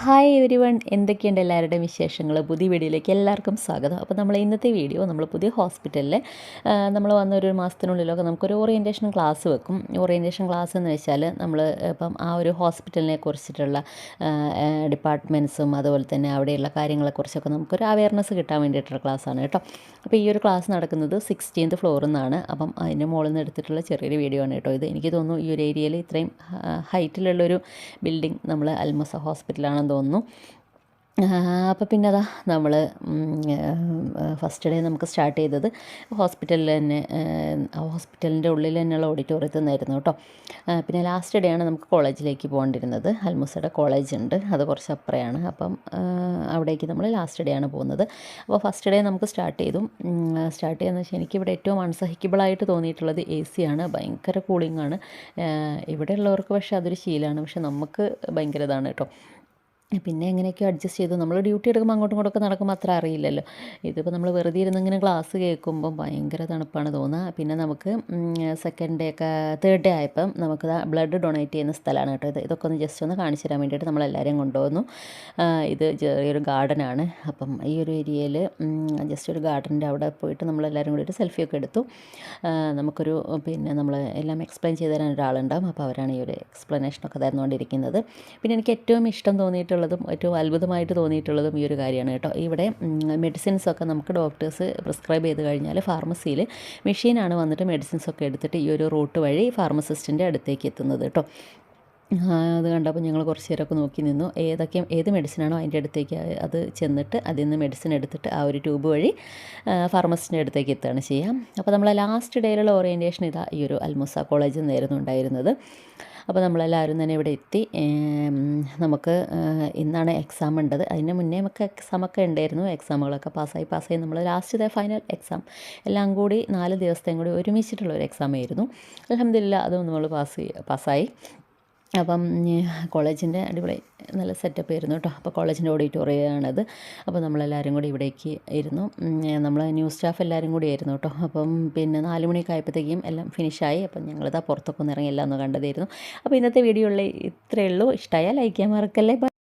Hi every one, എന്തൊക്കെയുണ്ട് എല്ലാവരുടെയും വിശേഷങ്ങൾ? പുതിയ വീഡിയോയിലേക്ക് എല്ലാവർക്കും സ്വാഗതം. അപ്പോൾ നമ്മൾ ഇന്നത്തെ വീഡിയോ നമ്മൾ പുതിയ ഹോസ്പിറ്റലിൽ നമ്മൾ വന്നൊരു മാസത്തിനുള്ളിലൊക്കെ നമുക്കൊരു ഓറിയൻറ്റേഷൻ ക്ലാസ് വെക്കും. ഓറിയൻറ്റേഷൻ ക്ലാസ് എന്ന് വെച്ചാൽ നമ്മൾ ഇപ്പം ആ ഒരു ഹോസ്പിറ്റലിനെ കുറിച്ചിട്ടുള്ള ഡിപ്പാർട്ട്മെൻറ്റ്സും അതുപോലെ തന്നെ അവിടെയുള്ള കാര്യങ്ങളെക്കുറിച്ചൊക്കെ നമുക്കൊരു അവയർനെസ് കിട്ടാൻ വേണ്ടിയിട്ടുള്ള ക്ലാസ്സാണ് കേട്ടോ. അപ്പോൾ ഈ ഒരു ക്ലാസ് നടക്കുന്നത് 16th ഫ്ലോറിൽ നിന്നാണ്. അപ്പം അതിൻ്റെ മുകളിൽ നിന്ന് എടുത്തിട്ടുള്ള ചെറിയൊരു വീഡിയോ ആണ് കേട്ടോ ഇത്. എനിക്ക് തോന്നുന്നു ഈ ഒരു ഏരിയയിൽ ഇത്രയും ഹൈറ്റിലുള്ളൊരു ബിൽഡിംഗ് നമ്മൾ അൽമസ ഹോസ്പിറ്റലാണെന്ന് തോന്നുന്നു. അപ്പോൾ പിന്നെ അതാ നമ്മൾ ഫസ്റ്റ് ഡേ നമുക്ക് സ്റ്റാർട്ട് ചെയ്തത് ഹോസ്പിറ്റലിൽ തന്നെ, ഹോസ്പിറ്റലിൻ്റെ ഉള്ളിൽ തന്നെയുള്ള ഓഡിറ്റോറിയത്തിൽ നിന്നായിരുന്നു കേട്ടോ. പിന്നെ ലാസ്റ്റ് ഡേ ആണ് നമുക്ക് കോളേജിലേക്ക് പോകേണ്ടിരുന്നത്. അൽമുസയുടെ കോളേജ് ഉണ്ട്, അത് കുറച്ച് അപ്പുറയാണ്. അപ്പം അവിടേക്ക് നമ്മൾ ലാസ്റ്റ് ഡേ ആണ് പോകുന്നത്. അപ്പോൾ ഫസ്റ്റ് ഡേ നമുക്ക് സ്റ്റാർട്ട് ചെയ്യുന്നതെന്ന് വെച്ചാൽ എനിക്കിവിടെ ഏറ്റവും അൺസഹിക്കബിളായിട്ട് തോന്നിയിട്ടുള്ളത് AC ആണ്. ഭയങ്കര കൂളിംഗ് ആണ്. ഇവിടെ ഉള്ളവർക്ക് പക്ഷേ അതൊരു ശീലമാണ്, പക്ഷെ നമുക്ക് ഭയങ്കര ഇതാണ് കേട്ടോ. പിന്നെ എങ്ങനെയൊക്കെയോ അഡ്ജസ്റ്റ് ചെയ്തു. നമ്മൾ ഡ്യൂട്ടി എടുക്കുമ്പോൾ അങ്ങോട്ടും ഇങ്ങോട്ടൊക്കെ നടക്കുമ്പോൾ അത്ര അറിയില്ലല്ലോ. ഇതിപ്പോൾ നമ്മൾ വെറുതെ ഇരുന്ന് ഇങ്ങനെ ക്ലാസ് കേൾക്കുമ്പം ഭയങ്കര തണുപ്പാണ് തോന്നുക. പിന്നെ നമുക്ക് തേർഡ് ഡേ ആയപ്പം നമുക്ക് ബ്ലഡ് ഡൊണേറ്റ് ചെയ്യുന്ന സ്ഥലമാണ് കേട്ടോ. ഇതൊക്കെ ഒന്ന് ജസ്റ്റ് ഒന്ന് കാണിച്ചു തരാൻ വേണ്ടിയിട്ട് നമ്മളെല്ലാവരെയും കൊണ്ടുവന്നു. ഇത് ചെറിയൊരു ഗാർഡനാണ്. അപ്പം ഈ ഒരു ഏരിയയിൽ ജസ്റ്റ് ഒരു ഗാർഡൻ്റെ അവിടെ പോയിട്ട് നമ്മളെല്ലാവരും കൂടി ഒരു സെൽഫിയൊക്കെ എടുത്തു. നമുക്കൊരു നമ്മൾ എല്ലാം എക്സ്പ്ലെയിൻ ചെയ്ത് തരാൻ ഒരാളുണ്ടാകും. അപ്പോൾ അവരാണ് ഈ ഒരു എക്സ്പ്ലനേഷനൊക്കെ തരുന്നുകൊണ്ടിരിക്കുന്നത്. പിന്നെ എനിക്ക് ഏറ്റവും ഇഷ്ടം തോന്നിയിട്ടുള്ളതും ഏറ്റവും അത്ഭുതമായിട്ട് തോന്നിയിട്ടുള്ളതും ഈ ഒരു കാര്യമാണ് കേട്ടോ. ഇവിടെ മെഡിസിൻസൊക്കെ നമുക്ക് ഡോക്ടേഴ്സ് പ്രിസ്ക്രൈബ് ചെയ്ത് കഴിഞ്ഞാൽ ഫാർമസിയിൽ മെഷീനാണ് വന്നിട്ട് മെഡിസിൻസൊക്കെ എടുത്തിട്ട് ഈ ഒരു റൂട്ട് വഴി ഫാർമസിസ്റ്റിൻ്റെ അടുത്തേക്ക് എത്തുന്നത് കേട്ടോ. അത് കണ്ടപ്പോൾ ഞങ്ങൾ കുറച്ച് നേരമൊക്കെ നോക്കി നിന്നു. ഏത് മെഡിസിനാണോ അതിൻ്റെ അടുത്തേക്ക് അത് ചെന്നിട്ട് അതിൽ നിന്ന് മെഡിസിൻ എടുത്തിട്ട് ആ ഒരു ട്യൂബ് വഴി ഫാർമസിൻ്റെ അടുത്തേക്ക് എത്തുകയാണ് ചെയ്യുക. അപ്പോൾ നമ്മൾ ലാസ്റ്റ് ഡേയിലുള്ള ഓറിയൻറ്റേഷൻ ഇതാ ഈ ഒരു അൽമുസ കോളേജിൽ നിന്നായിരുന്നു ഉണ്ടായിരുന്നത്. അപ്പോൾ നമ്മളെല്ലാവരും തന്നെ ഇവിടെ എത്തി. നമുക്ക് ഇന്നാണ് എക്സാം ഉണ്ടത്. അതിന് മുന്നേ നമുക്ക് എക്സാമൊക്കെ ഉണ്ടായിരുന്നു. എക്സാമുകളൊക്കെ പാസ്സായി നമ്മൾ ലാസ്റ്റ് ഫൈനൽ എക്സാം എല്ലാം കൂടി 4 ദിവസത്തെയും കൂടി ഒരുമിച്ചിട്ടുള്ളൊരു എക്സാം ആയിരുന്നു. അൽഹംദുലില്ലാ അതും നമ്മൾ പാസ്സായി. അപ്പം കോളേജിൻ്റെ അടിപൊളി നല്ല സെറ്റപ്പ് ആയിരുന്നു കേട്ടോ. അപ്പോൾ കോളേജിൻ്റെ ഓഡിറ്റോറിയമാണത്. അപ്പോൾ നമ്മളെല്ലാവരും കൂടി ഇവിടേക്ക് ഇരുന്നു. നമ്മൾ ന്യൂസ് സ്റ്റാഫ് എല്ലാവരും കൂടി ആയിരുന്നു കേട്ടോ. അപ്പം പിന്നെ 4 മണിയൊക്കെ ആയപ്പോഴത്തേക്കും എല്ലാം ഫിനിഷായി. അപ്പം ഞങ്ങളിതാ പുറത്തൊക്കെ ഒന്ന് ഇറങ്ങി എല്ലാം ഒന്ന് കണ്ടതായിരുന്നു. അപ്പോൾ ഇന്നത്തെ വീഡിയോയിൽ ഇത്രയേ ഉള്ളൂ. ഇഷ്ടമായാൽ ലൈക്ക് ചെയ്യാൻ മറക്കല്ലേ.